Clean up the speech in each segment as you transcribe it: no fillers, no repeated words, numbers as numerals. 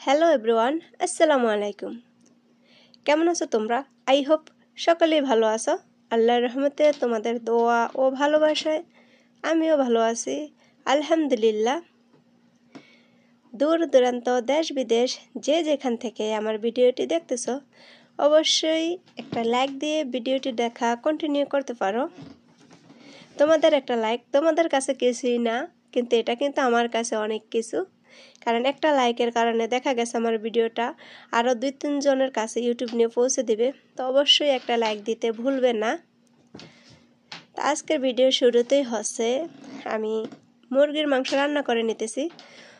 Hello everyone, আসসালামু আলাইকুম। কেমন আছো তোমরা? আই হোপ সকলেই ভালো আছো। আল্লাহর রহমতে তোমাদের দোয়া ও ভালোবাসায় আমিও ভালো আছি, আলহামদুলিল্লাহ। দূর দূরান্ত দেশ বিদেশ যে যেখান থেকে আমার ভিডিওটি দেখতেছো, অবশ্যই একটা লাইক দিয়ে ভিডিওটি দেখা কন্টিনিউ করতে পারো। তোমাদের একটা লাইক তোমাদের কাছে কিছুই না, কিন্তু এটা কিন্তু আমার কাছে অনেক কিছু। কারণ একটা লাইকের কারণে দেখা গেছে আমার ভিডিওটা আরও 2-3 জনের কাছে ইউটিউব নিয়ে পৌঁছে দিবে। তো অবশ্যই একটা লাইক দিতে ভুলবে না। তো আজকের ভিডিও শুরুতেই হচ্ছে আমি মুরগির মাংস রান্না করে নিতেছি।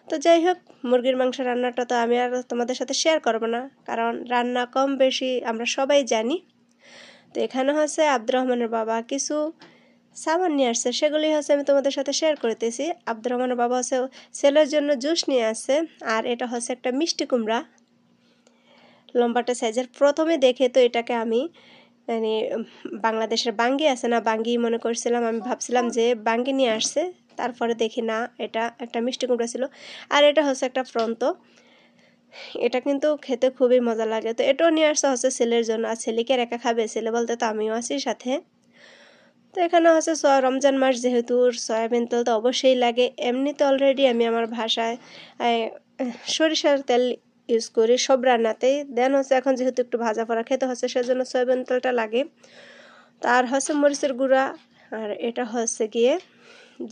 তো যাই হোক, মুরগির মাংস রান্নাটা তো আমি আর তোমাদের সাথে শেয়ার করব না, কারণ রান্না কম বেশি আমরা সবাই জানি। তো এখানে হচ্ছে আব্দুর রহমানের বাবা কিছু সামান নিয়ে আসছে, সেগুলি হচ্ছে আমি তোমাদের সাথে শেয়ার করতেছি। আব্দুর রহমানের বাবা হচ্ছে ছেলের জন্য জুস নিয়ে আসছে, আর এটা হচ্ছে একটা মিষ্টি কুমড়া, লম্বাটা সাইজের। প্রথমে দেখে তো এটাকে আমি মানে বাংলাদেশের বাঙ্গি আছে না, বাঙ্গি মনে করছিলাম। আমি ভাবছিলাম যে বাঙ্গি নিয়ে আসছে, তারপরে দেখি না, এটা একটা মিষ্টি কুমড়া ছিল। আর এটা হচ্ছে একটা প্রন্ত, এটা কিন্তু খেতে খুবই মজা লাগে। তো এটাও নিয়ে আসছে হচ্ছে ছেলের জন্য, আর ছেলেকে একা খাবে, ছেলে বলতে তো আমিও আছি সাথে। তো এখানে হচ্ছে রমজান মাস, যেহেতু সয়াবিন তেল তো অবশ্যই লাগে। এমনিতে অলরেডি আমি আমার ভাষায় সরিষার তেল ইউজ করি সব রান্নাতেই। দেন হচ্ছে এখন যেহেতু একটু ভাজা পড়া খেতে হচ্ছে, সেজন্য সয়াবিন তেলটা লাগে। তার হচ্ছে মরিচের গুঁড়া, আর এটা হচ্ছে গিয়ে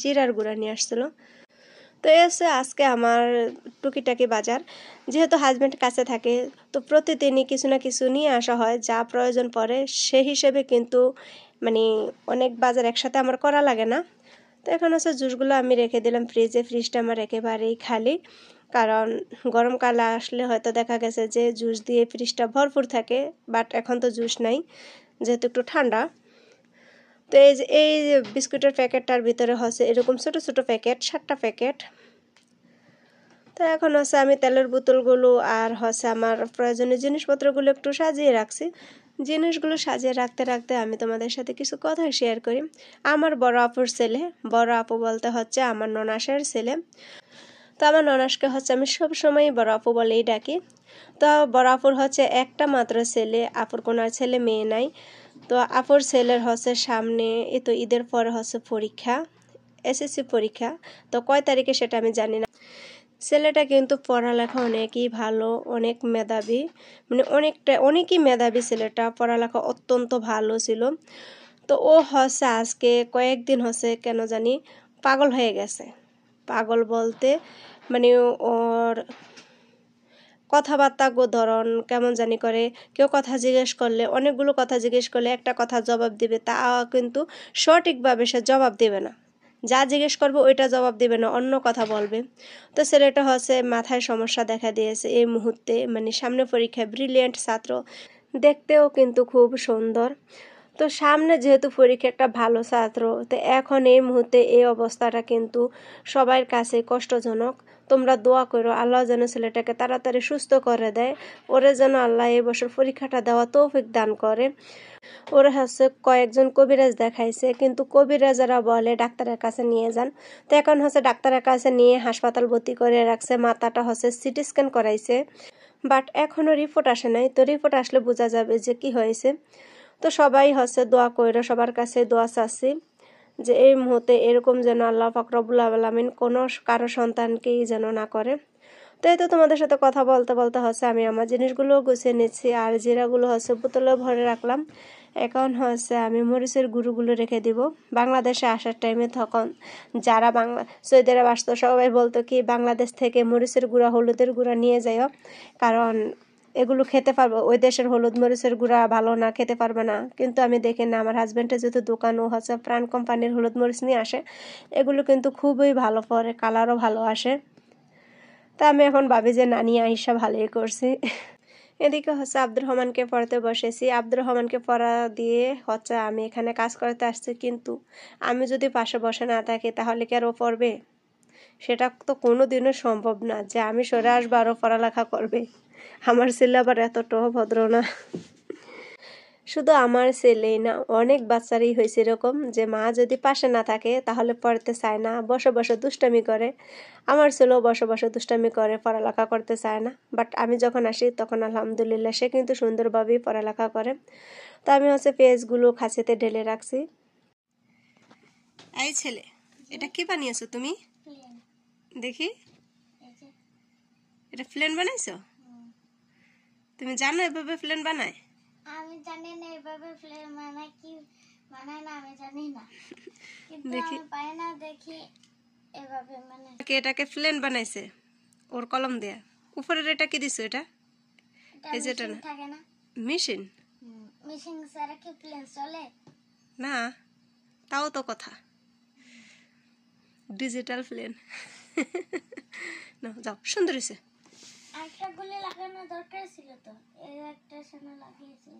জিরার গুঁড়া নিয়ে আসছিলো। তো এসে আজকে আমার টুকিটাকি বাজার, যেহেতু হাজব্যান্ড কাছে থাকে, তো প্রতিদিনই কিছু না কিছু নিয়ে আসা হয় যা প্রয়োজন পড়ে। সে হিসেবে কিন্তু মানে অনেক বাজার একসাথে আমার করা লাগে না। তো এখন হচ্ছে জুসগুলো আমি রেখে দিলাম ফ্রিজে। ফ্রিজটা আমার একেবারেই খালি, কারণ গরমকালে আসলে হয়তো দেখা গেছে যে জুস দিয়ে ফ্রিজটা ভরপুর থাকে, বাট এখন তো জুস নাই যেহেতু একটু ঠান্ডা। তো এই যে বিস্কুটের প্যাকেটটার ভিতরে হচ্ছে এরকম ছোট ছোট প্যাকেট, 7টা প্যাকেট। তো এখন হচ্ছে আমি তেলের বোতলগুলো আর হচ্ছে আমার প্রয়োজনীয় জিনিসপত্রগুলো একটু সাজিয়ে রাখছি। জিনিসগুলো সাজিয়ে রাখতে রাখতে আমি তোমাদের সাথে কিছু কথা শেয়ার করি। আমার বড় আপুর ছেলে, বড় আপু বলতে হচ্ছে আমার ননাসের ছেলে। তো আমার ননাসকে হচ্ছে আমি সবসময় বড় আপু বলেই ডাকি। তো বড় আপুর হচ্ছে একটা মাত্র ছেলে, আপুর কোনো ছেলে মেয়ে নাই। তো আপুর ছেলের হচ্ছে সামনে তো ঈদের পরে হচ্ছে পরীক্ষা, এসএসসি পরীক্ষা। তো কয় তারিখে সেটা আমি জানি না। ছেলেটা কিন্তু পড়ালেখা অনেকই ভালো, অনেক মেধাবী, মানে অনেকই মেধাবী ছেলেটা, পড়ালেখা অত্যন্ত ভালো ছিল। তো ও হচ্ছে আজকে কয়েকদিন হচ্ছে কেন জানি পাগল হয়ে গেছে। পাগল বলতে মানে ওর কথাবার্তা ধরন কেমন জানি করে। কেউ কথা জিজ্ঞেস করলে, অনেকগুলো কথা জিজ্ঞেস করলে একটা কথা জবাব দিবে, তা কিন্তু সঠিকভাবে সে জবাব দেবে না। যা জিজ্ঞেস করবে ওইটা জবাব দেবে না, অন্য কথা বলবে। তো ছেলেটা হচ্ছে মাথায় সমস্যা দেখা দিয়েছে এই মুহূর্তে, মানে সামনে পরীক্ষায় ব্রিলিয়েন্ট ছাত্র, দেখতেও কিন্তু খুব সুন্দর। তো সামনে যেহেতু পরীক্ষা, একটা ভালো ছাত্র, তো এখন এই মুহূর্তে এই অবস্থাটা কিন্তু সবার কাছে কষ্টজনক। তোমরা দোয়া করো আল্লাহ যেন ছেলেটাকে তাড়াতাড়ি সুস্থ করে দেয়, ওরে যেন আল্লাহ এই বছর পরীক্ষাটা দেওয়া তৌফিক দান করে। ওরা হচ্ছে কয়েকজন কবিরাজ দেখাইছে, কিন্তু কবিরাজারা বলে ডাক্তারের কাছে নিয়ে যান। তো এখন হচ্ছে ডাক্তারের কাছে নিয়ে হাসপাতাল ভর্তি করে রাখছে, মাথাটা হচ্ছে সিটি স্ক্যান করাইছে, বাট এখনও রিপোর্ট আসে নাই। তো রিপোর্ট আসলে বোঝা যাবে যে কি হয়েছে। তো সবাই হচ্ছে দোয়া কইরা, সবার কাছে দোয়া চাচ্ছি যে এই মুহূর্তে এরকম যেন আল্লাহ পাক রব্বুল আলামিন কোনো কারো সন্তানকেই যেন না করে। তো এই তো তোমাদের সাথে কথা বলতে বলতে হচ্ছে আমি আমার জিনিসগুলো গুছিয়ে নিচ্ছি, আর জিরাগুলো হচ্ছে বোতলে ভরে রাখলাম। এখন হচ্ছে আমি মরিচের গুঁড়োগুলো রেখে দিব। বাংলাদেশে আসার টাইমে তখন যারা সৌদি আরব আসতো সবাই বলতো কি বাংলাদেশ থেকে মরিচের গুঁড়া, হলুদের গুঁড়া নিয়ে যাইও, কারণ এগুলো খেতে পারবো। ওই দেশের হলুদ মরিচের গুঁড়া ভালো না, খেতে পারবে না। কিন্তু আমি দেখি না, আমার হাজব্যান্ডের যেহেতু দোকান, ও হচ্ছে প্রাণ কোম্পানির হলুদ মরিচ নিয়ে আসে, এগুলো কিন্তু খুবই ভালো পড়ে, কালারও ভালো আসে। তা আমি এখন ভাবি যে নানি আইসা ভালোই করছি। এদিকে হচ্ছে আব্দুর রহমানকে পড়াতে বসেছি। আব্দুর রহমানকে পড়া দিয়ে হচ্ছে আমি এখানে কাজ করতে আসছি, কিন্তু আমি যদি পাশে বসে না থাকি তাহলে কি আর ও পড়বে? সেটা তো কোনো দিনও সম্ভব না যে আমি সরে আসবো আর ও পড়ালেখা করবে। আমার ছেলে আবার এতটাও ভদ্র না। শুধু আমার ছেলেই না, অনেক বাচ্চারই হয়েছে এরকম যে মা যদি পাশে না থাকে তাহলে পড়তে চায় না, বসে বসে দুষ্টামি করে। আমার ছেলেও বসে বসে দুষ্টামি করে, পড়ালেখা করতে চায় না। বাট আমি যখন আসি তখন আলহামদুলিল্লাহ সে কিন্তু সুন্দরভাবেই পড়ালেখা করে। তো আমি হচ্ছে পেজগুলো খাঁচিতে ঢেলে রাখছি। এই ছেলে, এটা কি বানিয়েছো তুমি? দেখি, এটা প্লেন বানাইছো? তুমি জানো এভাবে প্লেন বানায়? আমি জানি না এভাবে প্লেন বানায়, কি বানায় না আমি জানি না, কিন্তু দেখি আমি পাই না দেখি এভাবে মানে কে এটাকে প্লেন বানাইছে ওর কলম দিয়ে। উপরের এটা কি দিছো? এটা এই যে এটা মেশিন না, থাকে না, মেশিন মেশিন ছাড়া কি প্লেন চলে? না, তাও তো কথা, ডিজিটাল প্লেন। না যাও, সুন্দর হয়েছে। আরেকটা গুলি লাগানো দরকার ছিল তো, এই একটা সামনে লাগিয়েছে।